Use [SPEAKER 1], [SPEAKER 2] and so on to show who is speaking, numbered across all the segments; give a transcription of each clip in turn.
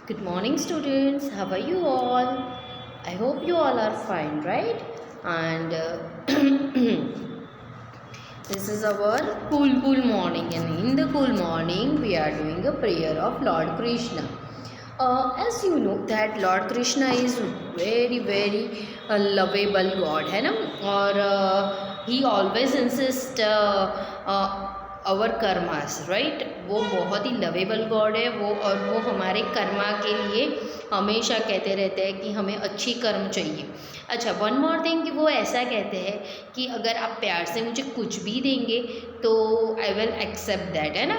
[SPEAKER 1] Good morning, students. How are you all? I hope you all are fine, right? And this is our cool morning, and in the cool morning, we are doing a prayer of Lord Krishna. As you know that Lord Krishna is very lovable God है ना और he always insist our karmas right वो बहुत ही lovable God है वो और वो हमारे कर्मा के लिए हमेशा कहते रहते हैं कि हमें अच्छी कर्म चाहिए। अच्छा वन मोर थिंग कि वो ऐसा कहते हैं कि अगर आप प्यार से मुझे कुछ भी देंगे तो आई विल एक्सेप्ट दैट है ना।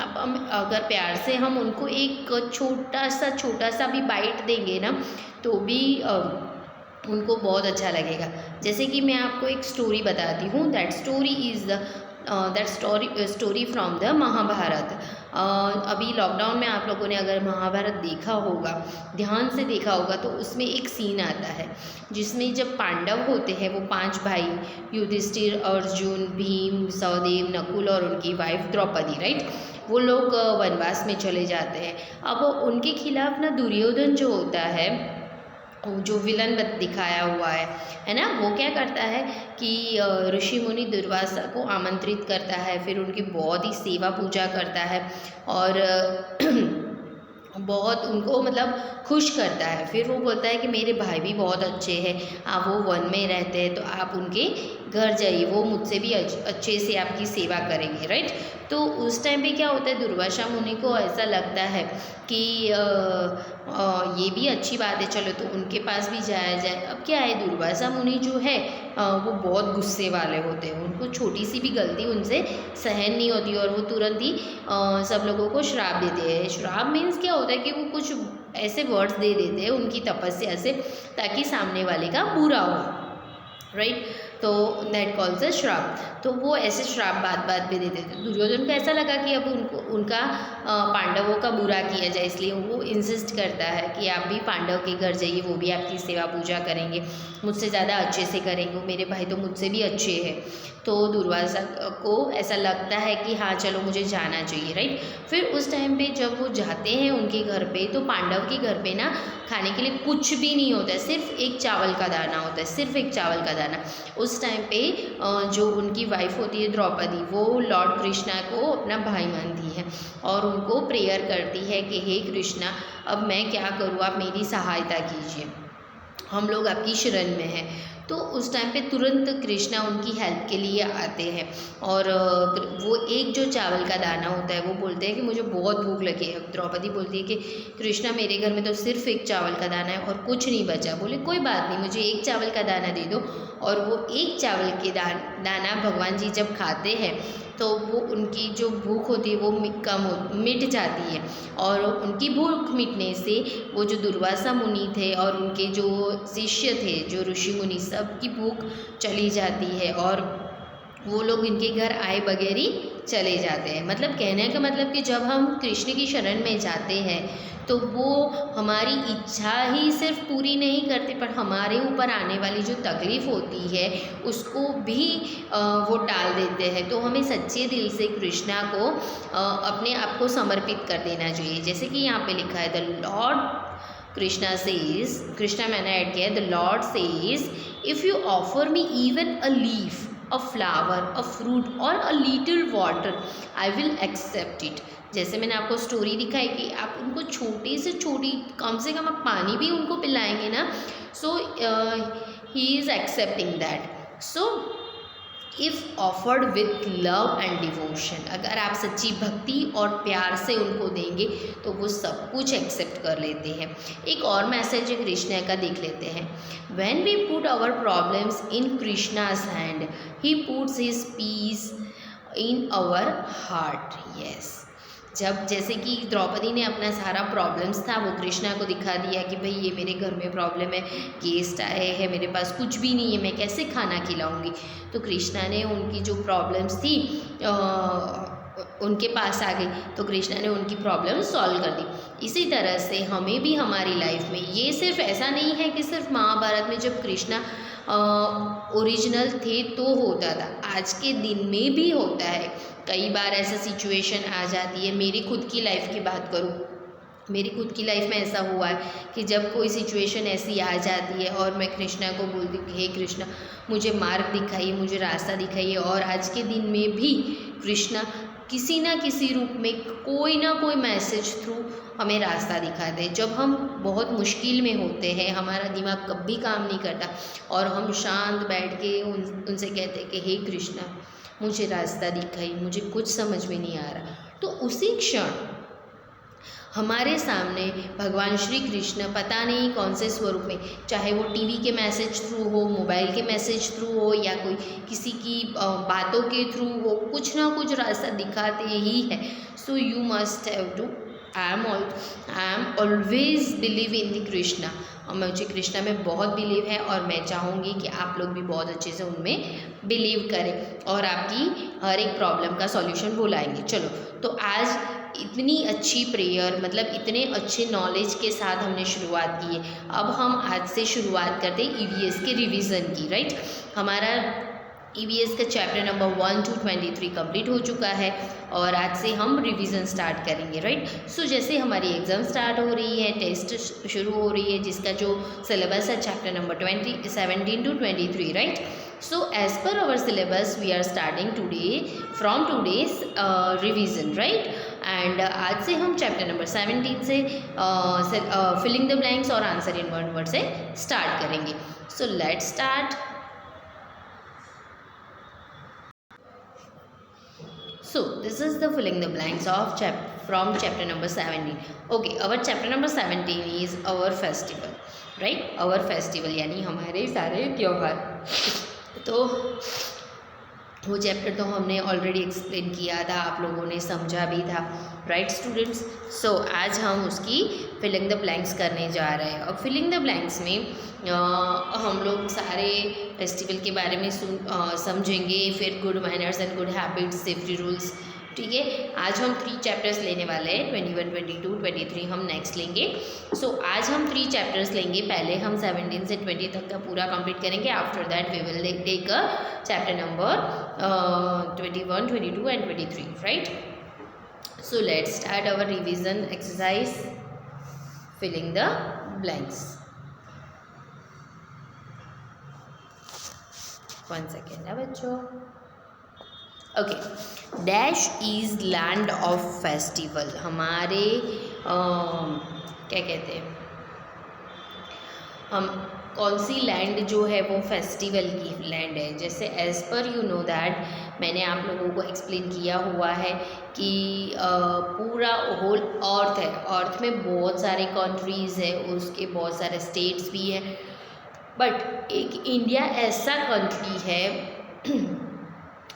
[SPEAKER 1] अब अगर प्यार से हम उनको एक छोटा सा भी बाइट देंगे ना तो भी उनको बहुत अच्छा लगेगा। जैसे कि मैं आपको एक स्टोरी बताती हूँ। That story from the Mahabharat. अभी लॉकडाउन में आप लोगों ने अगर महाभारत देखा होगा, ध्यान से देखा होगा, तो उसमें एक सीन आता है जिसमें जब पांडव होते हैं वो 5 भाई युधिष्ठिर, अर्जुन, भीम, सहदेव, नकुल और उनकी वाइफ द्रौपदी, राइट, वो लोग वनवास में चले जाते हैं। अब उनके खिलाफ ना दुर्योधन जो होता है, जो विलन दिखाया हुआ है ना, वो क्या करता है कि ऋषि मुनि दुर्वासा को आमंत्रित करता है, फिर उनकी बहुत ही सेवा पूजा करता है और बहुत उनको मतलब खुश करता है। फिर वो बोलता है कि मेरे भाई भी बहुत अच्छे हैं, आप वो वन में रहते हैं तो आप उनके घर जाइए, वो मुझसे भी अच्छे से आपकी सेवा करेंगे, राइट। तो उस टाइम पे क्या होता है, दुर्वासा मुनि को ऐसा लगता है कि ये भी अच्छी बात है, चलो तो उनके पास भी जाया जाए। अब क्या है, दुर्वासा मुनि जो है वो बहुत गुस्से वाले होते हैं, उनको छोटी सी भी गलती उनसे सहन नहीं होती और वो तुरंत ही सब लोगों को श्राप देते हैं। श्राप मीन्स क्या होता है कि वो कुछ ऐसे वर्ड्स दे देते हैं उनकी तपस्या से ताकि सामने वाले का बुरा हो, राइट। तो दैट कॉल्स अ श्राप। तो वो ऐसे श्राप बात पे देते थे। दुर्योधन को ऐसा लगा कि अब उनका पांडवों का बुरा किया जाए, इसलिए वो इंसिस्ट करता है कि आप भी पांडव के घर जाइए, वो भी आपकी सेवा पूजा करेंगे, मुझसे ज़्यादा अच्छे से करेंगे, मेरे भाई तो मुझसे भी अच्छे हैं। तो दुर्वासा को ऐसा लगता है कि हाँ चलो मुझे जाना चाहिए, राइट। फिर उस टाइम पे जब वो जाते हैं उनके घर पे, तो पांडव के घर पे ना खाने के लिए कुछ भी नहीं होता है, सिर्फ एक चावल का दाना होता है, सिर्फ एक चावल का दाना। उस टाइम पे जो उनकी वाइफ होती है द्रौपदी, वो लॉर्ड कृष्णा को अपना भाई मानती है और उनको प्रेयर करती है कि हे कृष्णा, अब मैं क्या करूँ, आप मेरी सहायता कीजिए, हम लोग आपकी शरण में हैं। तो उस टाइम पे तुरंत कृष्णा उनकी हेल्प के लिए आते हैं और वो एक जो चावल का दाना होता है वो बोलते हैं कि मुझे बहुत भूख लगी है। द्रौपदी बोलती है कि कृष्णा मेरे घर में तो सिर्फ एक चावल का दाना है और कुछ नहीं बचा। बोले कोई बात नहीं, मुझे एक चावल का दाना दे दो। और वो एक चावल के दाना भगवान जी जब खाते हैं तो वो उनकी जो भूख होती है वो मिट जाती है और उनकी भूख मिटने से वो जो दुर्वासा मुनि थे और उनके जो शिष्य थे, जो ऋषि मुनि, सबकी भूख चली जाती है और वो लोग इनके घर आए बगैर ही चले जाते हैं। मतलब कहने का मतलब कि जब हम कृष्ण की शरण में जाते हैं तो वो हमारी इच्छा ही सिर्फ पूरी नहीं करते, पर हमारे ऊपर आने वाली जो तकलीफ़ होती है उसको भी वो टाल देते हैं। तो हमें सच्चे दिल से कृष्णा को अपने आप को समर्पित कर देना चाहिए। जैसे कि यहाँ पे लिखा है, the Lord Krishna says, Krishna मैंने ऐड किया है, the Lord says if you offer me even a leaf, a flower, a fruit or a little water, I will accept it। जैसे मैंने आपको स्टोरी दिखाई कि आप उनको छोटी से छोटी, कम से कम आप पानी भी उनको पिलाएंगे ना, so he is accepting that. So if offered with love and devotion, अगर आप सच्ची भक्ति और प्यार से उनको देंगे तो वो सब कुछ एक्सेप्ट कर लेते हैं। एक और मैसेज है कृष्णा का, देख लेते हैं। When we put our problems in Krishna's hand, he puts his peace in our heart. Yes, जब जैसे कि द्रौपदी ने अपना सारा प्रॉब्लम्स था वो कृष्णा को दिखा दिया कि भाई ये मेरे घर में प्रॉब्लम है, गेस्ट आए हैं, मेरे पास कुछ भी नहीं है, मैं कैसे खाना खिलाऊंगी। तो कृष्णा ने उनकी जो प्रॉब्लम्स थी उनके पास आ गई, तो कृष्णा ने उनकी प्रॉब्लम सॉल्व कर दी। इसी तरह से हमें भी हमारी लाइफ में, ये सिर्फ ऐसा नहीं है कि सिर्फ महाभारत में जब कृष्णा ओरिजिनल थे तो होता था, आज के दिन में भी होता है। कई बार ऐसा सिचुएशन आ जाती है, मेरी खुद की लाइफ की बात करूँ मेरी खुद की लाइफ में ऐसा हुआ है कि जब कोई सिचुएशन ऐसी आ जाती है और मैं कृष्णा को बोलती हूँ कि हे कृष्णा, मुझे मार्ग दिखाइए, मुझे रास्ता दिखाइए। और आज के दिन में भी कृष्णा किसी ना किसी रूप में कोई ना कोई मैसेज थ्रू हमें रास्ता दिखाते हैं। जब हम बहुत मुश्किल में होते हैं, हमारा दिमाग कभी काम नहीं करता और हम शांत बैठ के उनसे कहते हैं कि हे कृष्णा, मुझे रास्ता दिखाइए, मुझे कुछ समझ में नहीं आ रहा, तो उसी क्षण हमारे सामने भगवान श्री कृष्ण पता नहीं कौन से स्वरूप में, चाहे वो टीवी के मैसेज थ्रू हो, मोबाइल के मैसेज थ्रू हो, या कोई किसी की बातों के थ्रू हो, कुछ ना कुछ रास्ता दिखाते ही है। So you must have to, I am always believe in the Krishna. मुझे कृष्णा में बहुत बिलीव है और मैं चाहूँगी कि आप लोग भी बहुत अच्छे से उनमें बिलीव करें और आपकी हर एक प्रॉब्लम का सॉल्यूशन वो लाएंगे। चलो, तो आज इतनी अच्छी प्रेयर, मतलब इतने अच्छे नॉलेज के साथ हमने शुरुआत की है। अब हम आज से शुरुआत करते हैं ईवीएस के रिवीजन की, राइट। हमारा ईवीएस का चैप्टर नंबर 1 to 23 कंप्लीट हो चुका है और आज से हम रिवीजन स्टार्ट करेंगे, राइट। सो जैसे हमारी एग्ज़ाम स्टार्ट हो रही है, टेस्ट शुरू हो रही है, जिसका जो सिलेबस है chapter number 17 to 23, right. So as per our syllabus we are starting today from today's revision, right. And आज से हम चैप्टर नंबर 17 से फिलिंग द ब्लैंक्स और आंसर इन वन वर्ड से स्टार्ट करेंगे। So let's start. So this is the filling the blanks of from chapter number 17. Okay, our chapter number 17 is our festival, right? Our festival यानी हमारे सारे त्योहार। तो वो chapter तो हमने ऑलरेडी एक्सप्लेन किया था, आप लोगों ने समझा भी था, राइट स्टूडेंट्स। सो आज हम उसकी फिलिंग द ब्लैंक्स करने जा रहे हैं। और फिलिंग द ब्लैंक्स में हम लोग सारे फेस्टिवल के बारे में समझेंगे, फिर good manners and good habits, safety rules, ठीक है। आज हम 3 चैप्टर्स लेने वाले हैं, 21, 22, 23 हम नेक्स्ट लेंगे। सो आज हम 3 चैप्टर्स लेंगे। पहले हम 17 से 20 तक का पूरा कंप्लीट करेंगे। After that we will take a chapter number 21, 22 and 23, right. So let's start our revision exercise filling the blanks. 1 second है बच्चों। Okay, dash is land of festival. हमारे क्या कहते हैं, हम कौन सी लैंड जो है वो फेस्टिवल की लैंड है। जैसे as per you know that, मैंने आप लोगों को एक्सप्लेन किया हुआ है कि पूरा होल अर्थ है, अर्थ में बहुत सारे कंट्रीज़ है, उसके बहुत सारे स्टेट्स भी हैं, बट एक इंडिया ऐसा कंट्री है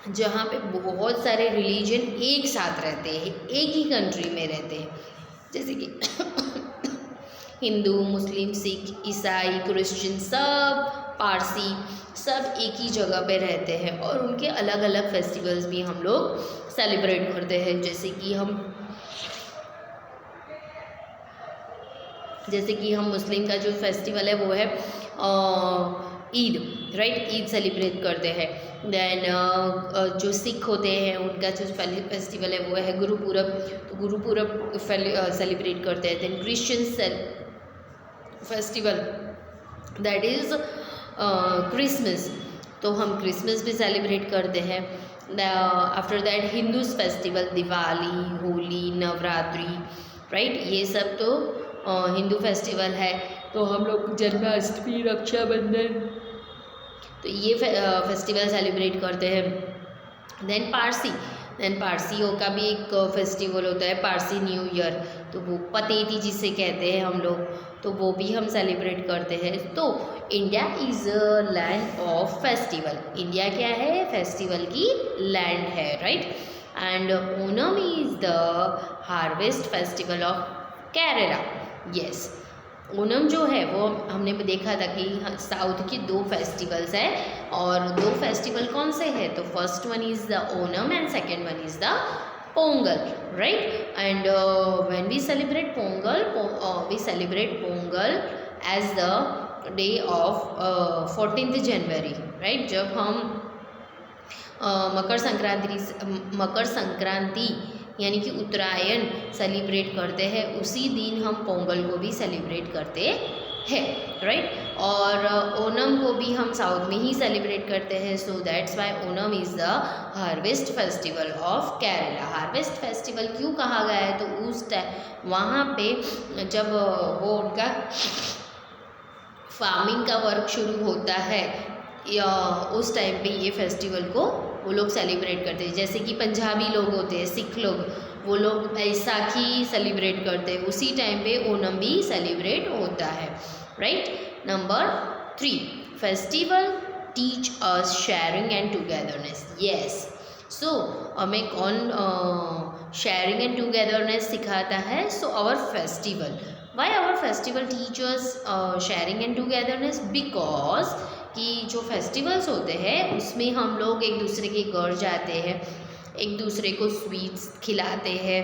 [SPEAKER 1] जहाँ पे बहुत सारे रिलीजन एक साथ रहते हैं, एक ही कंट्री में रहते हैं। जैसे कि हिंदू, मुस्लिम, सिख, ईसाई, क्रिश्चियन, सब पारसी, सब एक ही जगह पे रहते हैं और उनके अलग अलग फेस्टिवल्स भी हम लोग सेलिब्रेट करते हैं। जैसे कि हम मुस्लिम का जो फेस्टिवल है वो है ईद, राइट। ईद सेलिब्रेट करते हैं। देन जो सिख होते हैं उनका जो फेस्टिवल है वो है गुरुपुरब, तो गुरुपुरब सेलिब्रेट करते हैं। Then Christian festival that is Christmas, तो हम क्रिसमस भी सेलिब्रेट करते हैं। After that Hindus festival Diwali, Holi, Navratri, right. ये सब तो हिंदू फेस्टिवल है। तो हम लोग जन्माष्टमी, रक्षाबंधन, तो ये फेस्टिवल सेलिब्रेट करते हैं। देन पारसियों का भी एक फेस्टिवल होता है, पारसी न्यू ईयर, तो वो पतेती जिसे कहते हैं हम लोग, तो वो भी हम सेलिब्रेट करते हैं। तो India is a land of festival. India क्या है? फेस्टिवल की लैंड है, right. And Onam is the harvest festival of Kerala. Yes, Onam जो है वो हमने देखा था कि साउथ की 2 फेस्टिवल्स हैं, और 2 फेस्टिवल कौन से हैं? तो first one is the Onam and second one is the Pongal, right. And when we celebrate Pongal, we celebrate Pongal as the day of 14th January, right। जब हम मकर संक्रांति यानी कि उत्तरायण सेलिब्रेट करते हैं, उसी दिन हम पोंगल को भी सेलिब्रेट करते हैं, राइट। और ओणम को भी हम साउथ में ही सेलिब्रेट करते हैं, so that's why Onam is the harvest festival of Kerala. Harvest festival क्यों कहा गया है, तो उस टाइम वहाँ पे जब वो उनका फार्मिंग का वर्क शुरू होता है, या उस टाइम पे ये फेस्टिवल को वो लोग सेलिब्रेट करते हैं। जैसे कि पंजाबी लोग होते हैं, सिख लोग, वो लोग बैसाखी सेलिब्रेट करते हैं, उसी टाइम पे ओणम भी सेलिब्रेट होता है, right. Number 3, festival teach us sharing and togetherness. Yes, so हमें कौन शेयरिंग एंड टुगेदरनेस सिखाता है? So our festival. Why our festival teachers sharing and togetherness? Because कि जो फेस्टिवल्स होते हैं उसमें हम लोग एक दूसरे के घर जाते हैं, एक दूसरे को स्वीट्स खिलाते हैं,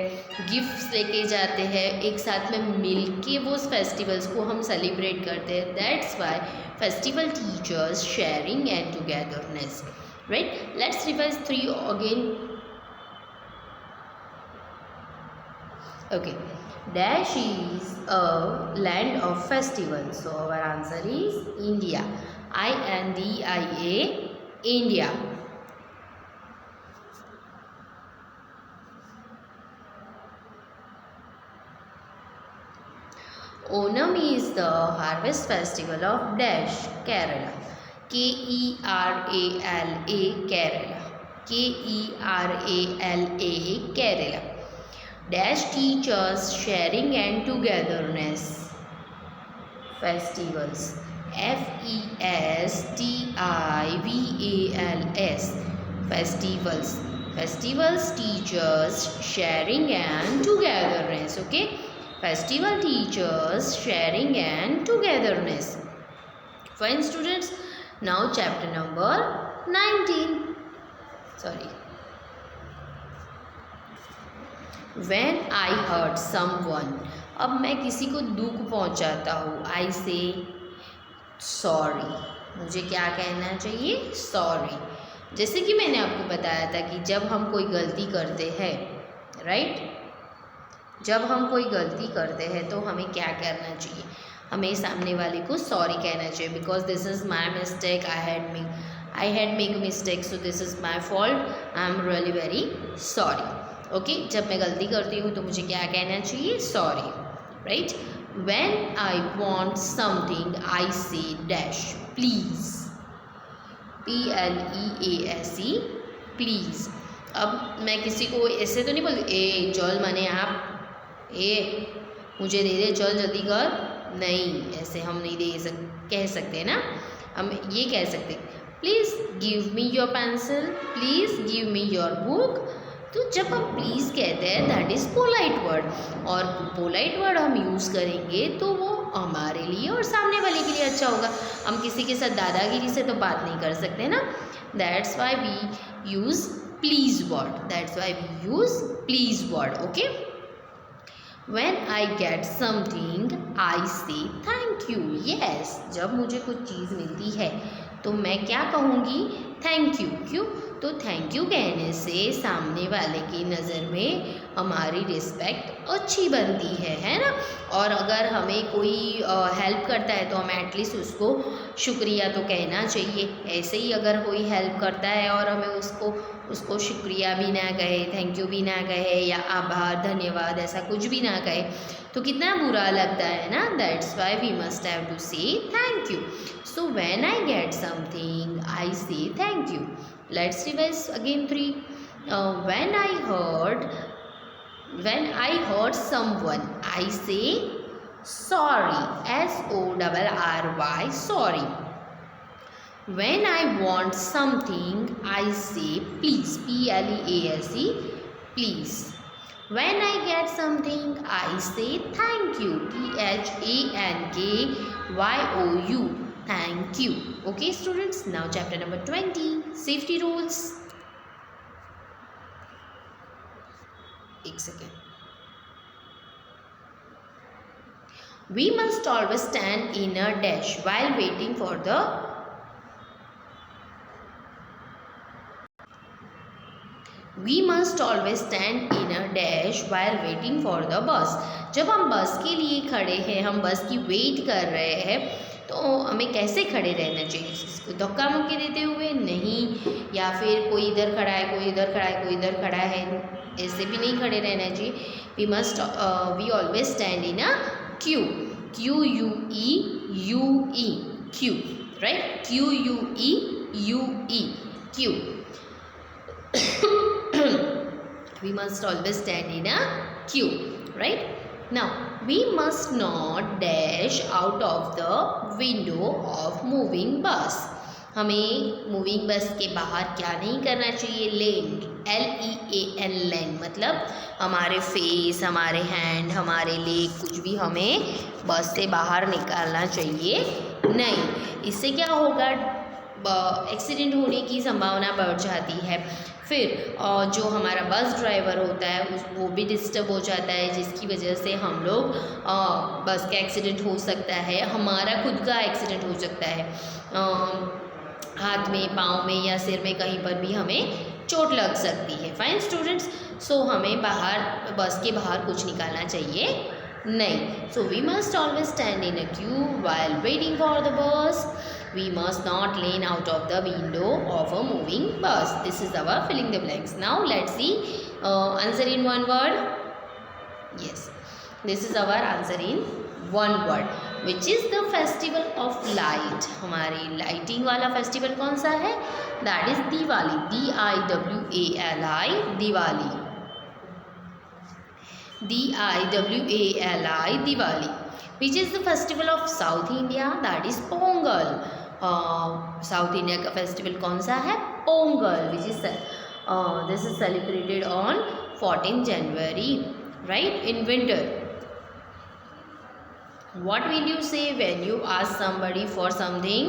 [SPEAKER 1] गिफ्ट्स लेके जाते हैं, एक साथ में मिल के वो फेस्टिवल्स को हम सेलिब्रेट करते हैं। That's why festival teachers sharing and togetherness, right. Let's revise 3 again. Okay, dash is a land of festivals, so our answer is India. INDIA, India. Onam is the harvest festival of dash, Kerala. KERALA, Kerala. KERALA, Kerala. Dash teachers sharing and togetherness. Festivals. FESTIVALS. Festivals. Festivals teachers sharing and togetherness. Okay. Festival teachers sharing and togetherness. Fine students. Now chapter number 19. Sorry. When I hurt someone, अब मैं किसी को दुख पहुंचाता हूँ, I say sorry. मुझे क्या कहना चाहिए? सॉरी। जैसे कि मैंने आपको बताया था कि जब हम कोई गलती करते हैं, राइट, जब हम कोई गलती करते हैं तो हमें क्या करना चाहिए? हमें सामने वाले को सॉरी कहना चाहिए, because this is my mistake, I had make mistake, so this is my fault, I am really very sorry. Okay, जब मैं गलती करती हूँ तो मुझे क्या कहना चाहिए? Sorry, right. When I want something I से डैश, प्लीज़, PLEASE, प्लीज़। अब मैं किसी को ऐसे तो नहीं बोलती, ए चल माने आप, ए मुझे दे दे, चल जल्दी कर, नहीं, ऐसे हम नहीं कह सकते ना। हम ये कह सकते, please give me your pencil, please give me your book. तो जब हम प्लीज़ कहते हैं दैट इज़ पोलाइट वर्ड, और पोलाइट वर्ड हम यूज़ करेंगे तो वो हमारे लिए और सामने वाले के लिए अच्छा होगा। हम किसी के साथ दादागिरी से तो बात नहीं कर सकते ना, that's why we use please word, that's why we use please word. Okay, when I get something I say thank you. Yes, जब मुझे कुछ चीज़ मिलती है तो मैं क्या कहूँगी? Thank you. क्यों? तो थैंक यू कहने से सामने वाले की नज़र में हमारी रिस्पेक्ट अच्छी बनती है ना। और अगर हमें कोई हेल्प करता है तो हमें एटलीस्ट उसको शुक्रिया तो कहना चाहिए। ऐसे ही अगर कोई हेल्प करता है और हमें उसको शुक्रिया भी ना कहे, थैंक यू भी ना कहे, या आभार, धन्यवाद, ऐसा कुछ भी ना कहे तो कितना बुरा लगता है ना। That's why we must have to say thank you. So when I get something I say thank you. Let's revise again 3. When I hurt someone, I say sorry. SORRY, sorry. When I want something, I say please. PLEASE, please. When I get something, I say thank you. THANKYOU. Thank you. Okay students, now chapter number 20, safety rules. एक second. We must always stand in a dash while waiting for the we must always stand in a dash while waiting for the bus. जब हम बस के लिए खड़े हैं, हम बस की वेट कर रहे हैं, तो हमें कैसे खड़े रहना चाहिए? इसको धक्का मुक्की देते हुए नहीं, या फिर कोई इधर खड़ा है, कोई इधर खड़ा है, कोई इधर खड़ा है, ऐसे भी नहीं खड़े रहना चाहिए। We always stand in a queue, QUEUE, queue, right, QUEUE, queue. We must always stand in a queue, right? Now we must not dash out of the window of moving bus. हमें moving बस के बाहर क्या नहीं करना चाहिए? लेन, LEAN, लेन मतलब हमारे फेस, हमारे हैंड, हमारे लेग, कुछ भी हमें बस से बाहर निकालना चाहिए नहीं। इससे क्या होगा? एक्सीडेंट होने की संभावना बढ़ जाती है। फिर जो हमारा बस ड्राइवर होता है वो भी डिस्टर्ब हो जाता है, जिसकी वजह से हम लोग बस का एक्सीडेंट हो सकता है, हमारा खुद का एक्सीडेंट हो सकता है, हाथ में, पाँव में या सिर में कहीं पर भी हमें चोट लग सकती है। फाइन स्टूडेंट्स, सो हमें बाहर, बस के बाहर कुछ निकालना चाहिए नहीं। So we must always stand in a queue while waiting for the bus. We must not lean out of the window of a moving bus. This is our filling the blanks. Now let's see answer in one word. Yes, this is our answer in one word. Which is the festival of light? हमारी lighting वाला festival कौन सा है? That is Diwali, DIWALI, Diwali, DIWALI, Diwali. Which is the festival of South India? That is Pongal. South India का festival कौन सा है? Pongal. Which is this is celebrated on 14 January, right, in winter. What will you say when you ask somebody for something?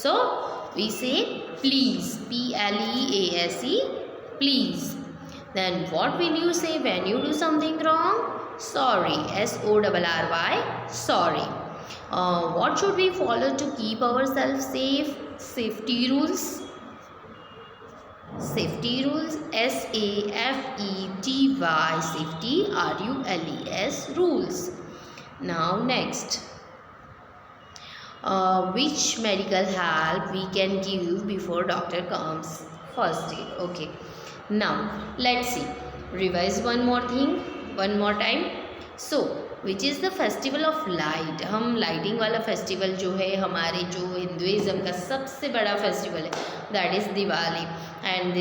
[SPEAKER 1] So we say please, PLEASE, please. Then what will you say when you do something wrong? Sorry, SORRY, sorry. What should we follow to keep ourselves safe? Safety rules. Safety rules, SAFETY, safety, RULES, rules. Now next, which medical help we can give before doctor comes? First aid. Okay, now let's see, revise one more thing, one more time. So which is the festival of light? हम lighting वाला festival जो है, हमारे जो Hinduism का सबसे बड़ा festival है, that is Diwali. And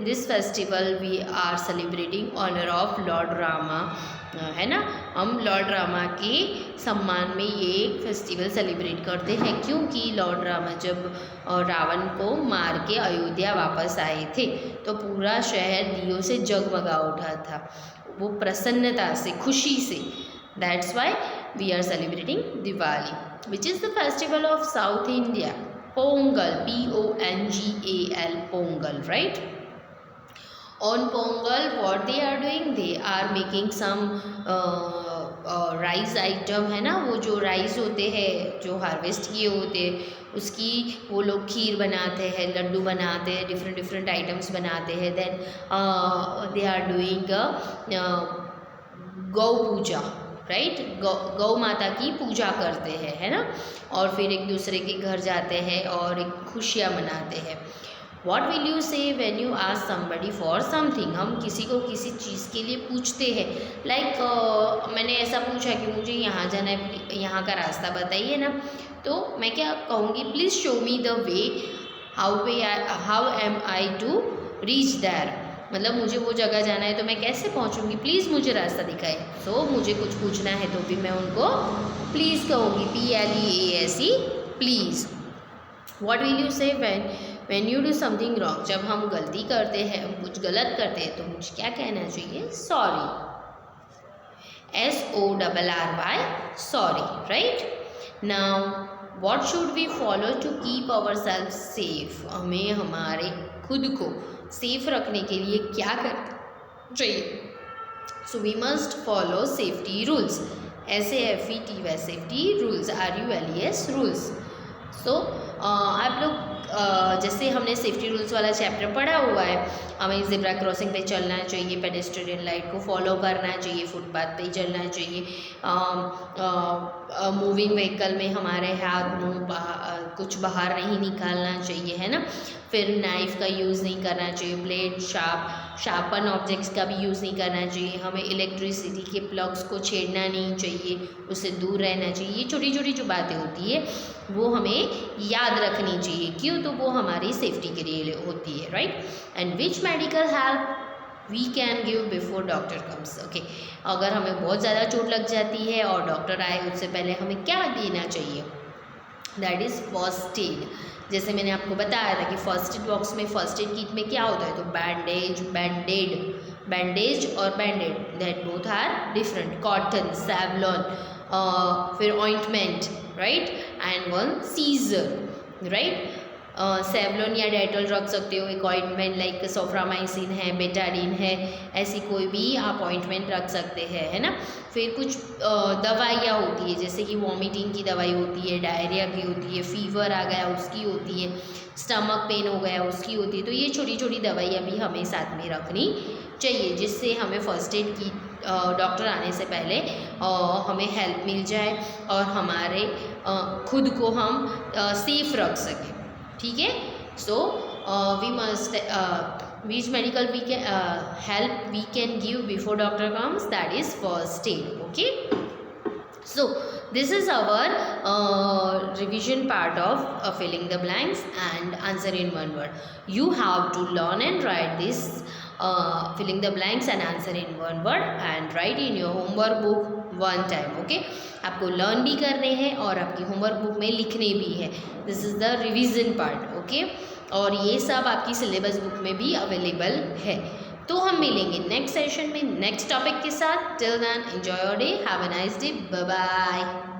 [SPEAKER 1] this festival we are celebrating honour of lord Rama, है ना. हम लॉर्ड रामा के सम्मान में ये फेस्टिवल सेलिब्रेट करते हैं, क्योंकि लॉर्ड रामा जब रावण को मार के अयोध्या वापस आए थे तो पूरा शहर दियों से जगमगा उठा था, वो प्रसन्नता से, खुशी से. That's why we are celebrating Diwali. Which is the festival of south India? Pongal, PONGAL, Pongal, right. On Pongal, what they are doing? They are making some rice item, है ना, वो जो राइस होते हैं जो हार्वेस्ट किए होते हैं उसकी वो लोग खीर बनाते हैं, लड्डू बनाते हैं, डिफरेंट डिफरेंट आइटम्स बनाते हैं. देन दे आर डूइंग गौ पूजा, राइट. गौ माता की पूजा करते हैं, है ना, और फिर एक दूसरे के घर जाते हैं और एक खुशियाँ मनाते हैं. What will you say when you ask somebody for something? हम किसी को किसी चीज़ के लिए पूछते हैं. लाइक मैंने ऐसा पूछा कि मुझे यहाँ जाना है, यहाँ का रास्ता बताइए ना, तो मैं क्या कहूँगी? Please show me the way, how am I to reach there. मतलब मुझे वो जगह जाना है तो मैं कैसे पहुँचूँगी? प्लीज़ मुझे रास्ता दिखाए. सो मुझे कुछ पूछना है तो भी मैं उनको प्लीज़ कहूँगी, PLEASE, please. What will you say when you do something wrong? जब हम गलती करते हैं, हम कुछ गलत करते हैं, तो मुझे क्या कहना चाहिए? Sorry, SORRY, sorry, right. Now what should we follow to keep ourselves safe? हमें हमारे खुद को सेफ रखने के लिए क्या करना चाहिए? So we must follow safety rules, SAFETY, safety rules, RULES, rules. So आप लोग जैसे हमने सेफ्टी रूल्स वाला चैप्टर पढ़ा हुआ है, हमें ज़ेब्रा क्रॉसिंग पे चलना चाहिए, पेडेस्ट्रियन लाइट को फॉलो करना चाहिए, फुटपाथ पे ही चलना चाहिए, मूविंग व्हीकल में हमारे हाथ मुंह कुछ बाहर नहीं निकालना चाहिए, है ना। फिर नाइफ़ का यूज़ नहीं करना चाहिए, ब्लेड शार्पन ऑब्जेक्ट्स का भी यूज़ नहीं करना चाहिए, हमें इलेक्ट्रिसिटी के प्लग्स को छेड़ना नहीं चाहिए, उससे दूर रहना चाहिए। ये छोटी छोटी जो बातें होती है वो हमें याद रखनी चाहिए। क्यों? तो वो हमारी सेफ्टी के लिए होती है, right. And which medical help we can give before doctor comes. Okay, अगर हमें बहुत ज़्यादा चोट लग जाती है और डॉक्टर आए उससे पहले हमें क्या देना चाहिए? That is first aid. जैसे मैंने आपको बताया था कि फर्स्ट एड बॉक्स में, फर्स्ट एड किट में क्या होता है, तो बैंडेज और bandaid, that both are different, cotton, Savlon, फिर ointment, right, and one scissor, right. Savlon या डेटॉल रख सकते हो, एक ऑइंटमेंट लाइक सोफ्रामाइसिन है, बेटाडीन है, ऐसी कोई भी आप ऑइंटमेंट रख सकते हैं, है ना। फिर कुछ दवाइयाँ होती है, जैसे कि वॉमिटिंग की दवाई होती है, डायरिया की होती है, फीवर आ गया उसकी होती है, स्टमक पेन हो गया उसकी होती है। तो ये छोटी छोटी दवाइयाँ भी हमें साथ में रखनी चाहिए, जिससे हमें फर्स्ट एड की डॉक्टर आने से पहले हमें हेल्प मिल जाए और हमारे खुद को हम सेफ रख सकें, ठीक है। So we must which medical we can help we can give before doctor comes, that is first aid. Okay, so this is our revision part of filling the blanks and answer in one word. You have to learn and write this filling the blanks and answer in one word and write in your homework book one time. Okay, आपको learn भी करने हैं और आपकी homework book में लिखने भी है। This is the revision part. Okay, और ये सब आपकी सिलेबस बुक में भी अवेलेबल है। तो हम मिलेंगे नेक्स्ट सेशन में नेक्स्ट टॉपिक के साथ। Till then enjoy your day, have a nice day, bye bye.